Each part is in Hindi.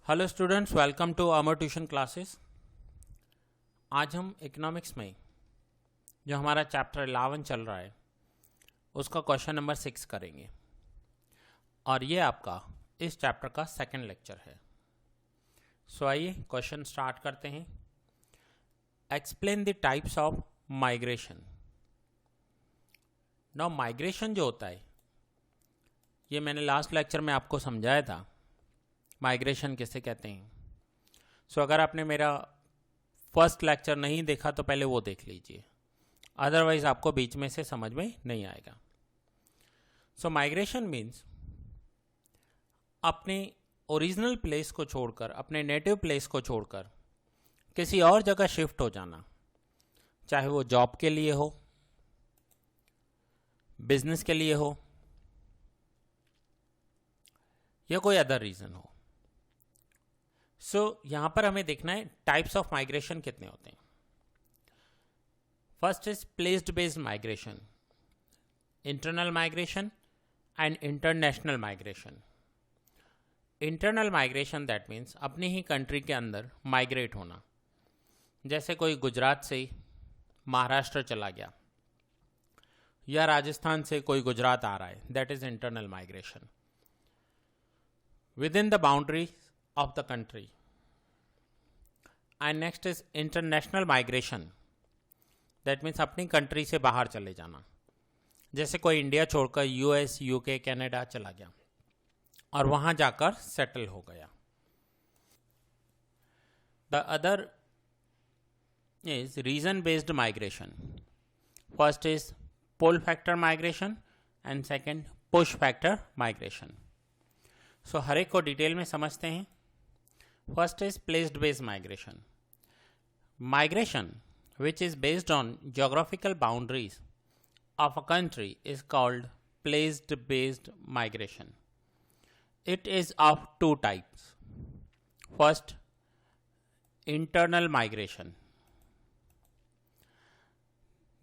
Hello students, welcome to Amar tuition classes. आज हम इकोनॉमिक्स में जो हमारा चैप्टर 11 चल रहा है उसका क्वेश्चन नंबर 6 करेंगे और ये आपका इस चैप्टर का सेकंड लेक्चर है। सो आइए क्वेश्चन स्टार्ट करते हैं। Explain the types of migration. Now migration जो होता है ये मैंने लास्ट लेक्चर में आपको समझाया था, माइग्रेशन किसे कहते हैं। सो अगर आपने मेरा फर्स्ट लेक्चर नहीं देखा तो पहले वो देख लीजिए, अदरवाइज आपको बीच में से समझ में नहीं आएगा। सो माइग्रेशन मीन्स अपने ओरिजिनल प्लेस को छोड़कर, अपने नेटिव प्लेस को छोड़कर किसी और जगह शिफ्ट हो जाना, चाहे वो जॉब के लिए हो, बिजनेस के लिए हो या कोई अदर रीजन हो। सो यहां पर हमें देखना है टाइप्स ऑफ माइग्रेशन कितने होते हैं। First is placed based migration, internal migration and international migration. Internal migration that means अपनी ही कंट्री के अंदर माइग्रेट होना, जैसे कोई गुजरात से महाराष्ट्र चला गया या राजस्थान से कोई गुजरात आ रहा है, that is internal migration within the boundaries of the country. And next is international migration, that means अपनी कंट्री से बाहर चले जाना, जैसे कोई इंडिया छोड़कर यूएस, यूके, कनाडा चला गया और वहां जाकर सेटल हो गया। The other is region based migration. First is pull factor migration and second push factor migration. सो हर एक को डिटेल में समझते हैं। First is placed based migration. Migration which is based on geographical boundaries of a country is called placed based migration. It is of two types. First, internal migration.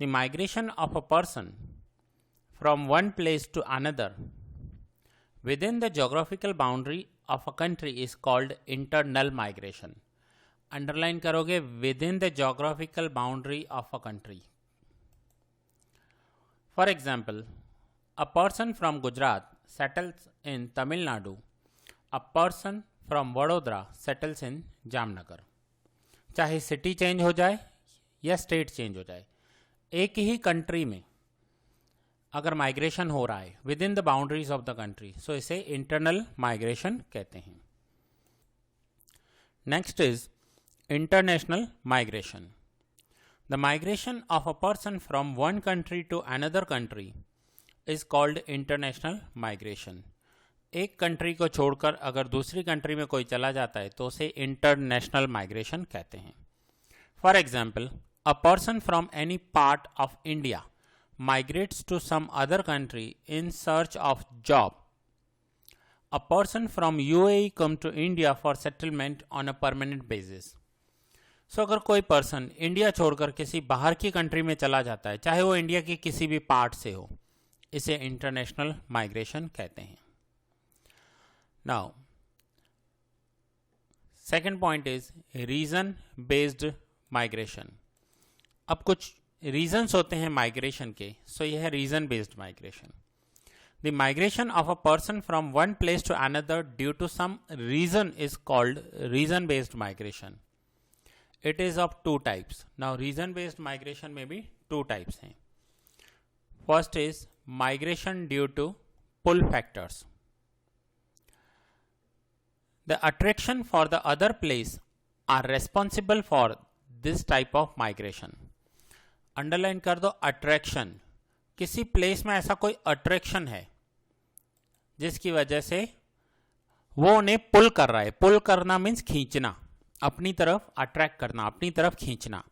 The migration of a person from one place to another within the geographical boundary of a country is called internal migration. Underline करोगे within the geographical boundary of a country. For example, a person from Gujarat settles in Tamil Nadu. A person from Vadodara settles in Jamnagar. चाहे सिटी चेंज हो जाए या स्टेट चेंज हो जाए, एक ही कंट्री में अगर माइग्रेशन हो रहा है within the boundaries of the country, so इसे इंटरनल माइग्रेशन कहते हैं। Next is international migration. The migration of a person from one country to another country is called international migration. एक कंट्री को छोड़कर अगर दूसरी कंट्री में कोई चला जाता है तो उसे इंटरनेशनल माइग्रेशन कहते हैं। For example, a person from any part of India migrates to some other country in search of job. A person from UAE come to India for settlement on a permanent basis. So अगर कोई पर्सन इंडिया छोड़कर किसी बाहर की कंट्री में चला जाता है, चाहे वो इंडिया की किसी भी पार्ट से हो, इसे इंटरनेशनल माइग्रेशन कहते हैं। Now second point is reason based migration. अब कुछ रीजन्स होते हैं माइग्रेशन के, सो यह है reason based migration. The migration of a person from one place to another due to some reason is called reason based migration. It is of two types. Now reason based migration में भी टू टाइप्स हैं। First is migration due to pull factors. The attraction for the other place are responsible for this type of migration. Underline कर दो अट्रैक्शन। किसी प्लेस में ऐसा कोई अट्रैक्शन है जिसकी वजह से वो उन्हें पुल कर रहा है। पुल करना मीन्स खींचना, अपनी तरफ अट्रैक्ट करना, अपनी तरफ खींचना।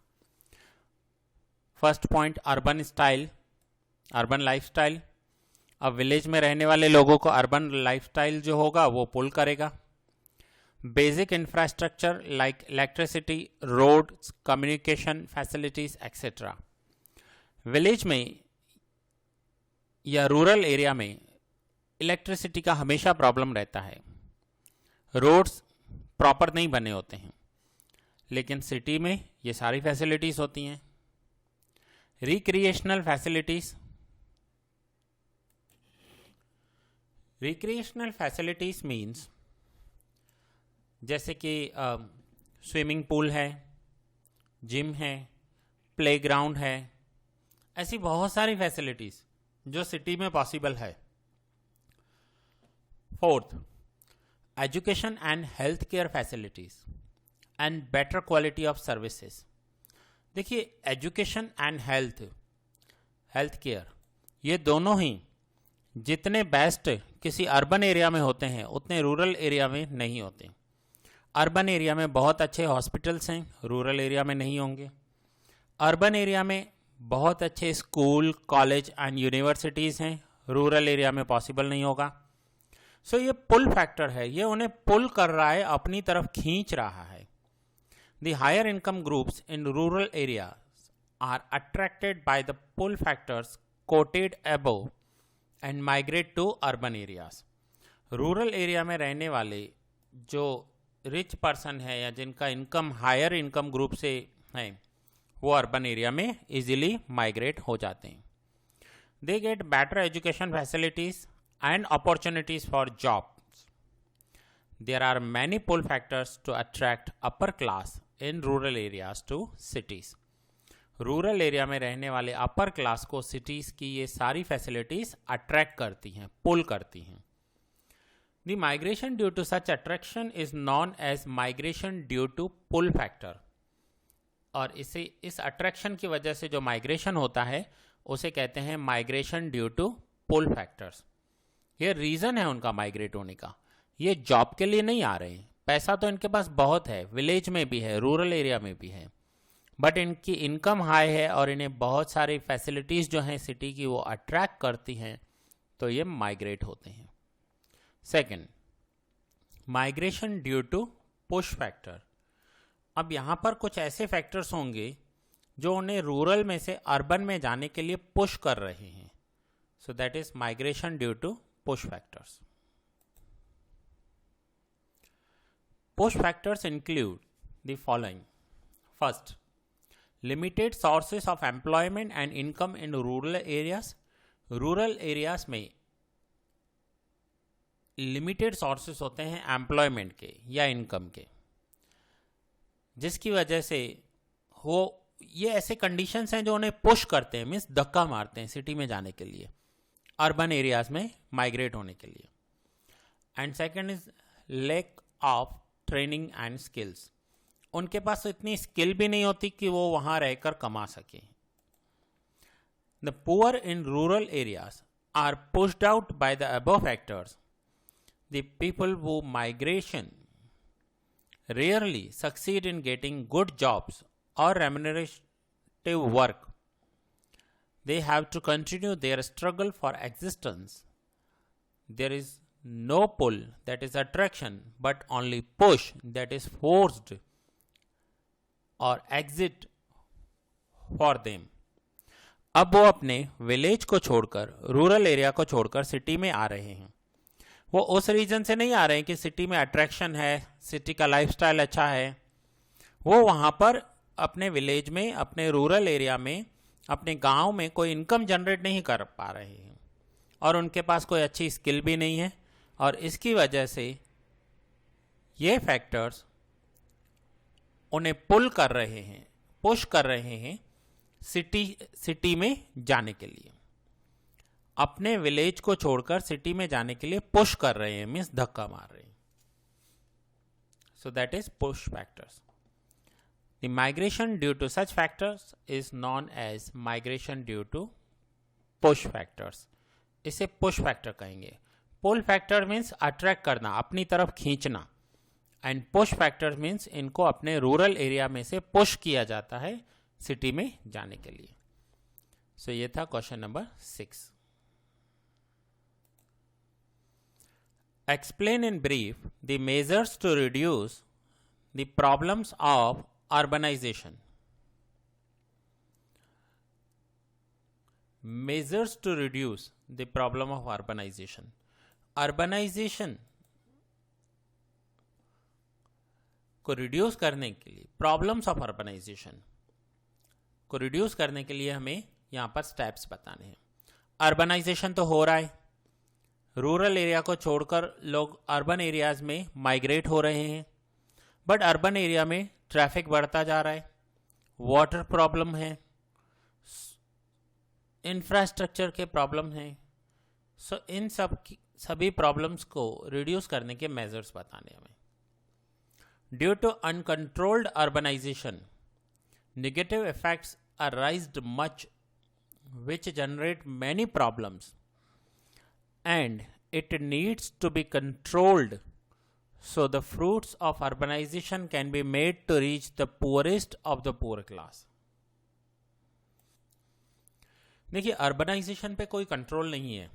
First point urban style, urban lifestyle. अब विलेज में रहने वाले लोगों को अर्बन लाइफस्टाइल जो होगा वो पुल करेगा। Basic infrastructure like electricity, roads, communication facilities etcetera. Village में या रूरल एरिया में इलेक्ट्रिसिटी का हमेशा प्रॉब्लम रहता है। रोड्स प्रॉपर नहीं बने होते हैं, लेकिन सिटी में ये सारी फैसिलिटीज़ होती हैं। Recreational facilities, recreational facilities means जैसे कि स्विमिंग पूल है, जिम है, प्लेग्राउंड है, ऐसी बहुत सारी फैसिलिटीज़ जो सिटी में पॉसिबल है। Fourth, education and health care facilities and better quality of services. देखिए, एजुकेशन एंड हेल्थ केयर, ये दोनों ही जितने बेस्ट किसी अर्बन एरिया में होते हैं उतने रूरल एरिया में नहीं होते। अर्बन एरिया में बहुत अच्छे हॉस्पिटल्स हैं, रूरल एरिया में नहीं होंगे। अर्बन एरिया में बहुत अच्छे स्कूल, कॉलेज एंड यूनिवर्सिटीज़ हैं, रूरल एरिया में पॉसिबल नहीं होगा। सो ये पुल फैक्टर है, ये उन्हें पुल कर रहा है, अपनी तरफ खींच रहा है। The higher income groups in rural areas are attracted by the pull factors quoted above and migrate to urban areas. Rural area में रहने वाले जो रिच पर्सन है या जिनका इनकम हायर इनकम ग्रुप से है, वो अर्बन एरिया में इजीली माइग्रेट हो जाते हैं। They get better education facilities and opportunities for jobs. There are many pull factors to attract upper class in rural areas to cities. Rural area में रहने वाले अपर क्लास को सिटीज की ये सारी फैसिलिटीज अट्रैक्ट करती हैं, पुल करती हैं। The migration due to such attraction is known as migration due to pull factor. और इस अट्रैक्शन की वजह से जो माइग्रेशन होता है उसे कहते हैं migration due to pull factors. ये रीजन है उनका माइग्रेट होने का, ये जॉब के लिए नहीं आ रहे हैं। पैसा तो इनके पास बहुत है, विलेज में भी है, रूरल एरिया में भी है, बट इनकी इनकम हाई है और इन्हें बहुत सारी फैसिलिटीज़ जो हैं सिटी की वो अट्रैक्ट करती हैं, तो ये माइग्रेट होते हैं। Second, migration due to push factor. अब यहाँ पर कुछ ऐसे फैक्टर्स होंगे जो उन्हें रूरल में से अर्बन में जाने के लिए पुश कर रहे हैं। So that is migration due to push factors. Push factors include the following. First, limited sources of employment and income in rural areas. Rural areas में limited sources होते हैं employment के या income के, जिसकी वजह से वो ये ऐसे conditions हैं जो उन्हें push करते हैं, मीन्स धक्का मारते हैं सिटी में जाने के लिए, urban areas में migrate होने के लिए. And second is lack of training and skills. उनके पास इतनी स्किल भी नहीं होती कि वो वहाँ रहकर कमा सके। The poor in rural areas are pushed out by the above factors. The people वो migration rarely succeed in getting good jobs और remunerative work. They have to continue their struggle for existence. There is no pull, that is attraction, but only push, that is forced or exit for them. अब वो अपने विलेज को छोड़कर, रूरल एरिया को छोड़कर सिटी में आ रहे हैं। वो उस रीजन से नहीं आ रहे हैं कि सिटी में अट्रैक्शन है, सिटी का लाइफस्टाइल अच्छा है। वो वहाँ पर अपने विलेज में, अपने रूरल एरिया में, अपने गांव में कोई इनकम जनरेट नहीं कर पा रहे हैं और उनके पास कोई अच्छी स्किल भी नहीं है, और इसकी वजह से ये फैक्टर्स उन्हें पुल कर रहे हैं, पुश कर रहे हैं सिटी में जाने के लिए। अपने विलेज को छोड़कर सिटी में जाने के लिए पुश कर रहे हैं, मीन्स धक्का मार रहे हैं। So that is push factors. The migration due to such factors is known as migration due to push factors. इसे पुश फैक्टर कहेंगे। पुल फैक्टर मीन्स अट्रैक्ट करना, अपनी तरफ खींचना, एंड पुश फैक्टर मीन्स इनको अपने रूरल एरिया में से पुश किया जाता है सिटी में जाने के लिए। सो ये था question number 6। Explain in brief the measures to reduce the problems of urbanization. Measures to reduce the problem of urbanization. Urbanization को रिड्यूस करने के लिए, प्रॉब्लम्स ऑफ अर्बनाइजेशन को रिड्यूस करने के लिए हमें यहाँ पर स्टेप्स बताने हैं। अर्बनाइजेशन तो हो रहा है, रूरल एरिया को छोड़कर लोग अर्बन एरियाज में माइग्रेट हो रहे हैं, बट अर्बन एरिया में ट्रैफिक बढ़ता जा रहा है, वाटर प्रॉब्लम है, इंफ्रास्ट्रक्चर के प्रॉब्लम हैं। सो इन सभी प्रॉब्लम्स को रिड्यूस करने के मेजर्स बताने हमें। Due to uncontrolled urbanization, negative effects are raised much which generate many problems and it needs to be controlled so the fruits of urbanization can be made to reach the poorest of the poor class। देखिए, अर्बनाइजेशन पे कोई कंट्रोल नहीं है।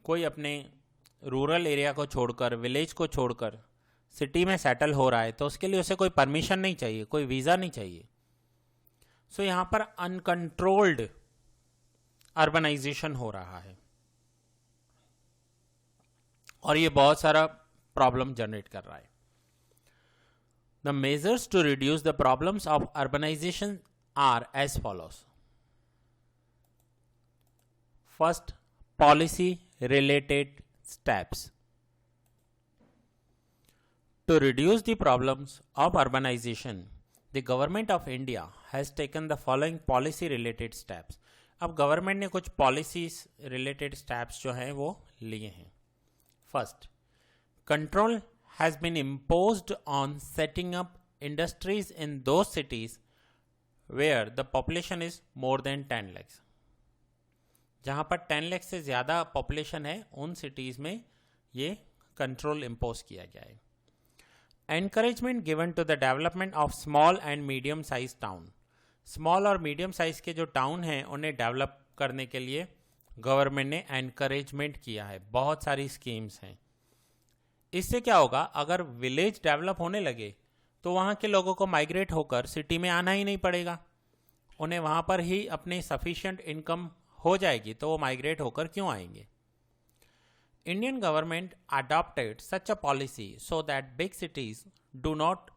कोई अपने रूरल एरिया को छोड़कर, विलेज को छोड़कर सिटी में सेटल हो रहा है तो उसके लिए उसे कोई परमिशन नहीं चाहिए, कोई वीज़ा नहीं चाहिए। सो यहाँ पर अनकंट्रोल्ड अर्बनाइजेशन हो रहा है और ये बहुत सारा प्रॉब्लम जनरेट कर रहा है। The measures to reduce the problems of urbanization are as follows. First, policy related steps to reduce the problems of urbanization. The government of India has taken the following policy related steps. अब गवर्नमेंट ने कुछ पॉलिसीज रिलेटेड स्टेप्स जो हैं वो लिए हैं। First, control has been imposed on setting up industries in those cities where the population is more than 10 lakhs। जहाँ पर 10 lakhs से ज़्यादा पॉपुलेशन है उन सिटीज़ में ये कंट्रोल इम्पोज किया गया है। Encouragement given to the development of small and medium size town. Small और मीडियम साइज के जो टाउन हैं उन्हें डेवलप करने के लिए गवर्नमेंट ने एनकरेजमेंट किया है। बहुत सारी स्कीम्स हैं। इससे क्या होगा, अगर विलेज डेवलप होने लगे तो वहाँ के लोगों को माइग्रेट होकर सिटी में आना ही नहीं पड़ेगा, उन्हें वहाँ पर ही अपनी सफिशिएंट इनकम हो जाएगी, तो वो माइग्रेट होकर क्यों आएंगे। Indian government adopted such a policy so that big cities do not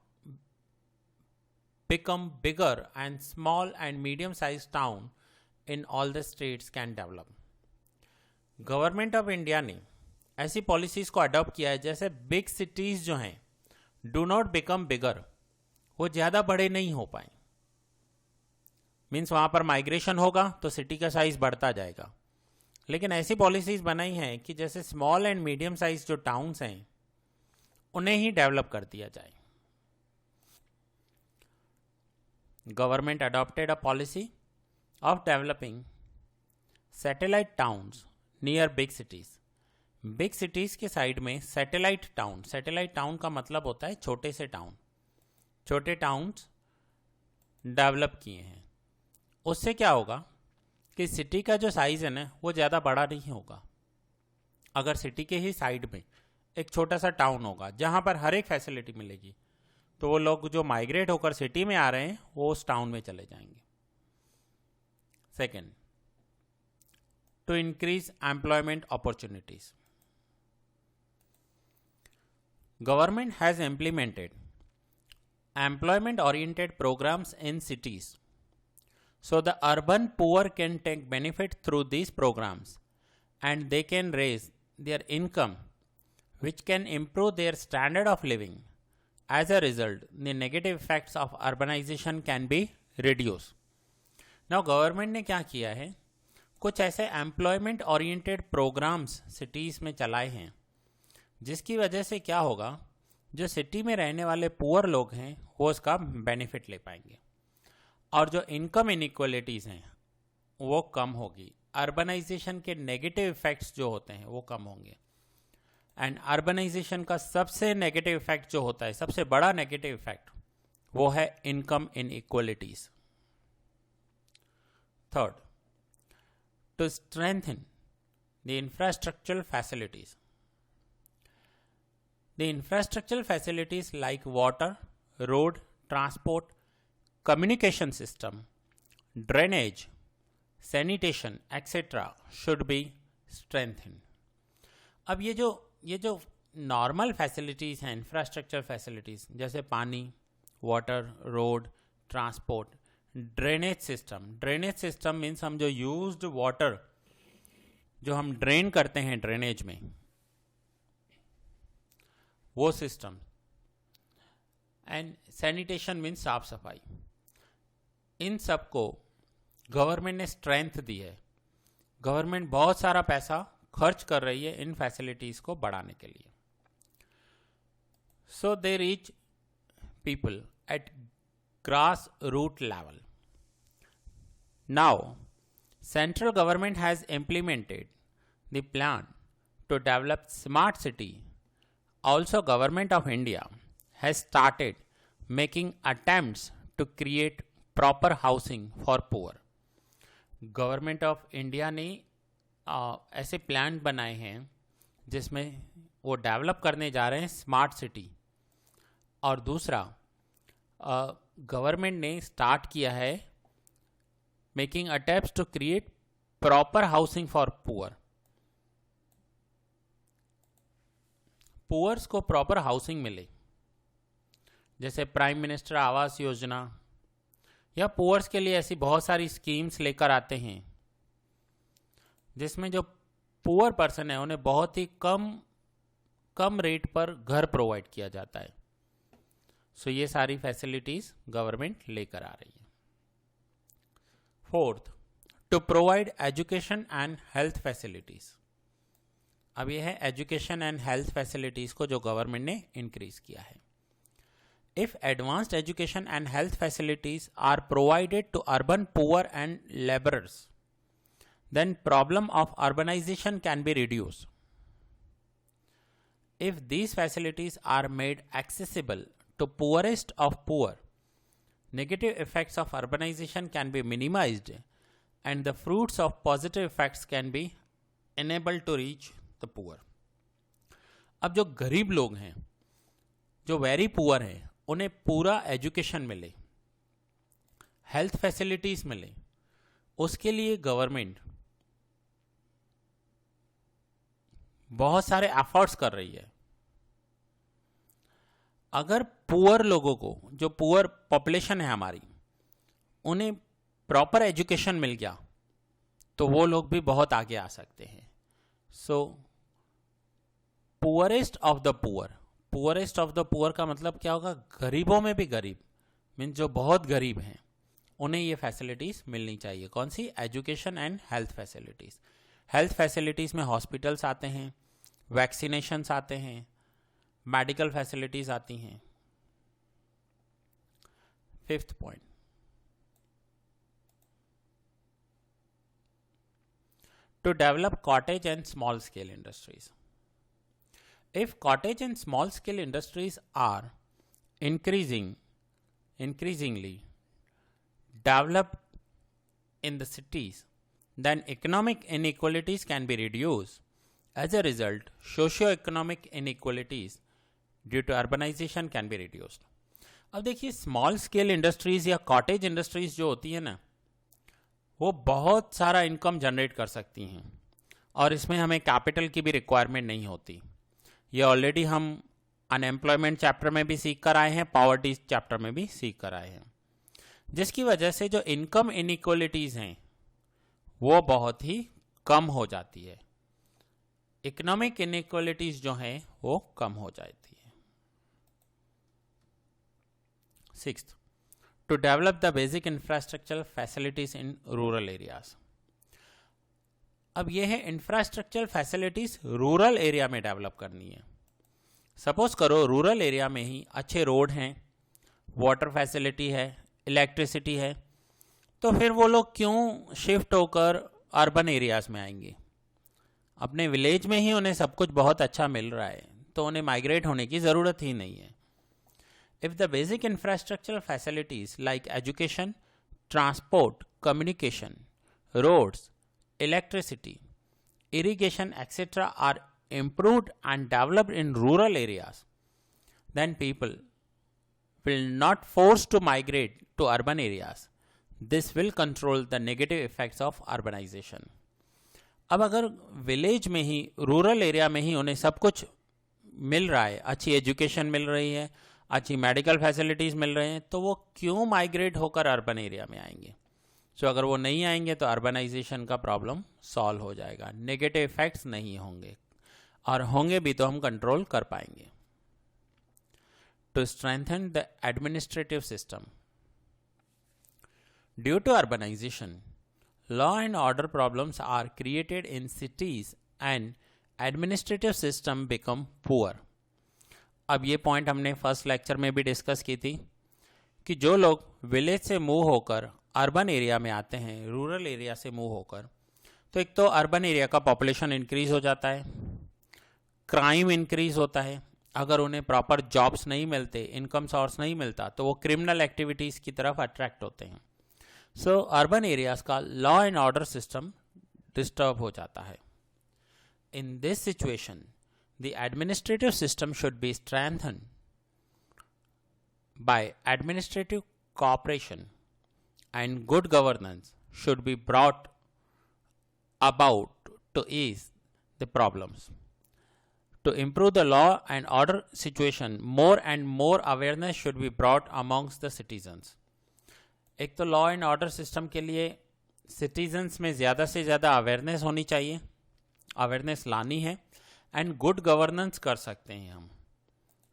become bigger and small and medium sized town in all the states can develop। Government of India ने ऐसी पॉलिसीज को अडॉप्ट किया है जैसे बिग सिटीज जो हैं डू नॉट बिकम बिगर, वो ज़्यादा बड़े नहीं हो पाए। मीन्स वहाँ पर माइग्रेशन होगा तो सिटी का साइज बढ़ता जाएगा, लेकिन ऐसी पॉलिसीज बनाई हैं कि जैसे स्मॉल एंड मीडियम साइज जो टाउन्स हैं उन्हें ही डेवलप कर दिया जाए। Government adopted a policy of developing satellite towns near big cities। Big cities के साइड में सैटेलाइट टाउन, सैटेलाइट टाउन का मतलब होता है छोटे से टाउन, छोटे टाउन्स डेवलप किए हैं। उससे क्या होगा कि सिटी का जो साइज है ना वो ज़्यादा बड़ा नहीं होगा। अगर सिटी के ही साइड में एक छोटा सा टाउन होगा जहाँ पर हर एक फैसिलिटी मिलेगी, तो वो लोग जो माइग्रेट होकर सिटी में आ रहे हैं वो उस टाउन में चले जाएंगे। Second, to increase employment opportunities. Government has implemented employment oriented programmes in cities so the urban poor can take benefit through these programs and they can raise their income which can improve their standard of living. As a result, the negative effects of urbanization can be reduced। Now government ने क्या किया है, कुछ ऐसे एम्प्लॉयमेंट ओरिएंटेड प्रोग्राम्स सिटीज़ में चलाए हैं जिसकी वजह से क्या होगा, जो सिटी में रहने वाले पुअर लोग हैं वो उसका बेनिफिट ले पाएंगे और जो इनकम इनइक्वालिटीज़ हैं वो कम होगी। अर्बनाइजेशन के नेगेटिव इफेक्ट्स जो होते हैं वो कम होंगे। एंड अर्बनाइजेशन का सबसे नेगेटिव इफेक्ट जो होता है, सबसे बड़ा नेगेटिव इफेक्ट, वो है income inequalities. Third, to strengthen the infrastructural facilities. The infrastructural facilities like water, road, transport, communication system, drainage, sanitation, etc. should be strengthened। अब ये जो नॉर्मल फैसिलिटीज़ हैं, इंफ्रास्ट्रक्चर फैसिलिटीज़, जैसे पानी, water, road, transport, drainage system means हम जो यूज्ड वाटर जो हम ड्रेन करते हैं ड्रेनेज में, वो सिस्टम, एंड सैनिटेशन मीन्स साफ सफाई। इन सब को गवर्नमेंट ने स्ट्रेंथ दी है। गवर्नमेंट बहुत सारा पैसा खर्च कर रही है इन फैसिलिटीज को बढ़ाने के लिए। So they reach people at grass root level. Now central government has implemented the plan to develop smart city. Also, government of India has started making attempts to create proper housing for poor. Government of India ने ऐसे प्लान बनाए हैं जिसमें वो डेवलप करने जा रहे हैं स्मार्ट सिटी। और दूसरा, गवर्नमेंट ने स्टार्ट किया है making attempts to create proper housing for poor. Poors को प्रॉपर हाउसिंग मिले, जैसे प्राइम मिनिस्टर आवास योजना, या पुअर्स के लिए ऐसी बहुत सारी स्कीम्स लेकर आते हैं जिसमें जो पुअर पर्सन है उन्हें बहुत ही कम रेट पर घर प्रोवाइड किया जाता है। सो ये सारी फैसिलिटीज गवर्नमेंट लेकर आ रही है। Fourth, to provide education and health facilities. अब यह है एजुकेशन एंड हेल्थ फैसिलिटीज को जो गवर्नमेंट ने इंक्रीज किया है। If advanced education and health facilities are provided to urban poor and labourers, then problem of urbanization can be reduced. If these facilities are made accessible to poorest of poor, negative effects of urbanization can be minimized and the fruits of positive effects can be enabled to reach the poor. अब जो गरीब लोग हैं, जो वेरी पुअर हैं, उन्हें पूरा एजुकेशन मिले, हेल्थ फैसिलिटीज मिले, उसके लिए गवर्नमेंट बहुत सारे एफर्ट्स कर रही है। अगर पुअर लोगों को, जो पुअर पॉपुलेशन है हमारी, उन्हें प्रॉपर एजुकेशन मिल गया तो वो लोग भी बहुत आगे आ सकते हैं। सो पुअरेस्ट ऑफ द पुअर का मतलब क्या होगा? गरीबों में भी गरीब, मीन्स जो बहुत गरीब हैं उन्हें ये फैसिलिटीज मिलनी चाहिए। कौन सी? Education and health facilities. Health facilities में हॉस्पिटल्स आते हैं, वैक्सीनेशंस आते हैं, मेडिकल फैसिलिटीज आती हैं। Fifth point, to develop cottage and small scale industries. If cottage and small scale industries are increasingly developed in the cities, then economic inequalities can be reduced. As a result, socio-economic inequalities due to urbanization can be reduced. अब देखिए, स्मॉल स्केल इंडस्ट्रीज या कॉटेज इंडस्ट्रीज जो होती है ना, वो बहुत सारा इनकम जनरेट कर सकती हैं और इसमें हमें कैपिटल की भी रिक्वायरमेंट नहीं होती। ये ऑलरेडी हम अनएम्प्लॉयमेंट चैप्टर में भी सीख कर आए हैं, पॉवर्टी चैप्टर में भी सीख कर आए हैं, जिसकी वजह से जो इनकम इनइक्वालिटीज हैं वो बहुत ही कम हो जाती है। इकोनॉमिक इनइक्वालिटीज जो हैं वो कम हो जाती है। Sixth, to develop the basic infrastructure facilities in rural areas. अब ये है इंफ्रास्ट्रक्चर फैसिलिटीज रूरल एरिया में डेवलप करनी है। सपोज करो रूरल एरिया में ही अच्छे रोड हैं, वाटर फैसिलिटी है, इलेक्ट्रिसिटी है, तो फिर वो लोग क्यों शिफ्ट होकर अर्बन एरियाज में आएंगे? अपने विलेज में ही उन्हें सब कुछ बहुत अच्छा मिल रहा है, तो उन्हें माइग्रेट होने की ज़रूरत ही नहीं है। If the basic infrastructure facilities like education, transport, communication, roads, electricity, irrigation, etc. are improved and developed in rural areas, then people will not force to migrate to urban areas. This will control the negative effects of urbanization. अब अगर विलेज में ही, रूरल एरिया में ही उन्हें सब कुछ मिल रहा है, अच्छी एजुकेशन मिल रही है, अच्छी मेडिकल फैसिलिटीज़ मिल रहे हैं, तो वो क्यों माइग्रेट होकर अर्बन एरिया में आएंगे? सो अगर वो नहीं आएंगे तो अर्बनाइजेशन का प्रॉब्लम सॉल्व हो जाएगा, नेगेटिव इफेक्ट्स नहीं होंगे, और होंगे भी तो हम कंट्रोल कर पाएंगे। To strengthen the administrative system, due to urbanization law and order problems are created in cities and administrative system become poor। अब ये पॉइंट हमने फर्स्ट लेक्चर में भी डिस्कस की थी कि जो लोग विलेज से मूव होकर अर्बन एरिया में आते हैं, रूरल एरिया से मूव होकर, तो एक तो अर्बन एरिया का पॉपुलेशन इंक्रीज हो जाता है, क्राइम इंक्रीज होता है, अगर उन्हें प्रॉपर जॉब्स नहीं मिलते, इनकम सोर्स नहीं मिलता, तो वो क्रिमिनल एक्टिविटीज़ की तरफ अट्रैक्ट होते हैं। सो अर्बन एरियाज का law and order system disturb हो जाता है। In this situation the administrative system should be strengthen by administrative cooperation and good governance should be brought about to ease the problems. To improve the law and order situation, more and more awareness should be brought amongst the citizens. एक तो लॉ एंड ऑर्डर सिस्टम के लिए सिटीजन्स में ज़्यादा से ज़्यादा अवेयरनेस होनी चाहिए, अवेयरनेस लानी है, एंड गुड गवर्नेंस कर सकते हैं हम।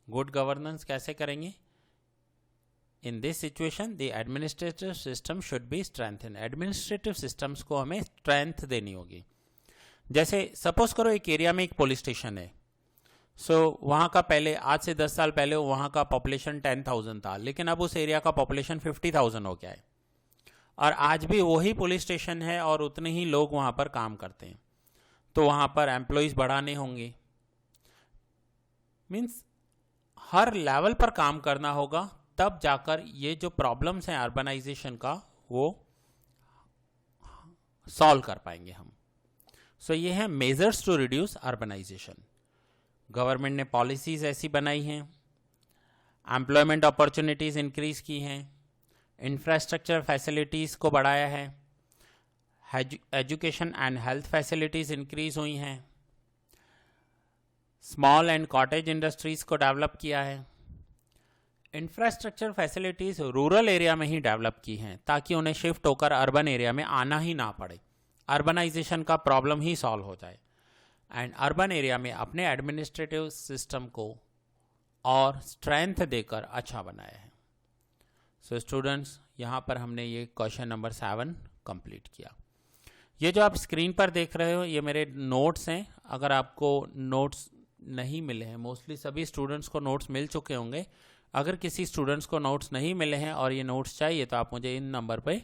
गुड गवर्नेंस कैसे करेंगे? इन this situation the administrative system should be strengthen. Administrative systems को हमें स्ट्रेंथ देनी होगी। जैसे सपोज करो एक एरिया में एक पुलिस स्टेशन है, वहाँ का पहले आज से 10 साल पहले वहाँ का पॉपुलेशन 10,000 था, लेकिन अब उस एरिया का पॉपुलेशन 50,000 हो गया है, और आज भी वही पुलिस स्टेशन है और उतने ही लोग वहाँ पर काम करते हैं, तो वहाँ पर एम्प्लॉयज़ बढ़ाने होंगे। मीन्स हर लेवल पर काम करना होगा, तब जाकर ये जो प्रॉब्लम्स हैं अर्बनाइजेशन का वो सॉल्व कर पाएंगे हम। ये है measures to reduce urbanization. Government ने पॉलिसीज़ ऐसी बनाई हैं, एम्प्लॉयमेंट अपॉर्चुनिटीज़ इंक्रीज़ की हैं, इंफ्रास्ट्रक्चर फैसिलिटीज़ को बढ़ाया है, education and health facilities increase हुई हैं, स्मॉल एंड कॉटेज इंडस्ट्रीज़ को डेवलप किया है। इंफ्रास्ट्रक्चर फैसिलिटीज़ रूरल एरिया में ही डेवलप की हैं ताकि उन्हें शिफ्ट होकर अर्बन एरिया में आना ही ना पड़े, अर्बनाइजेशन का प्रॉब्लम ही सॉल्व हो जाए, एंड अर्बन एरिया में अपने एडमिनिस्ट्रेटिव सिस्टम को और स्ट्रेंथ देकर अच्छा बनाया है। स्टूडेंट्स, यहाँ पर हमने ये क्वेश्चन नंबर 7 कंप्लीट किया। ये जो आप स्क्रीन पर देख रहे हो ये मेरे नोट्स हैं। अगर आपको नोट्स नहीं मिले हैं, मोस्टली सभी स्टूडेंट्स को नोट्स मिल चुके होंगे, अगर किसी स्टूडेंट्स को नोट्स नहीं मिले हैं और ये नोट्स चाहिए तो आप मुझे इन नंबर पे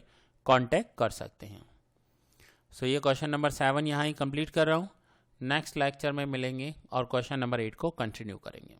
कांटेक्ट कर सकते हैं। ये क्वेश्चन नंबर 7 यहाँ ही कंप्लीट कर रहा हूँ। नेक्स्ट लेक्चर में मिलेंगे और क्वेश्चन नंबर 8 को कंटिन्यू करेंगे।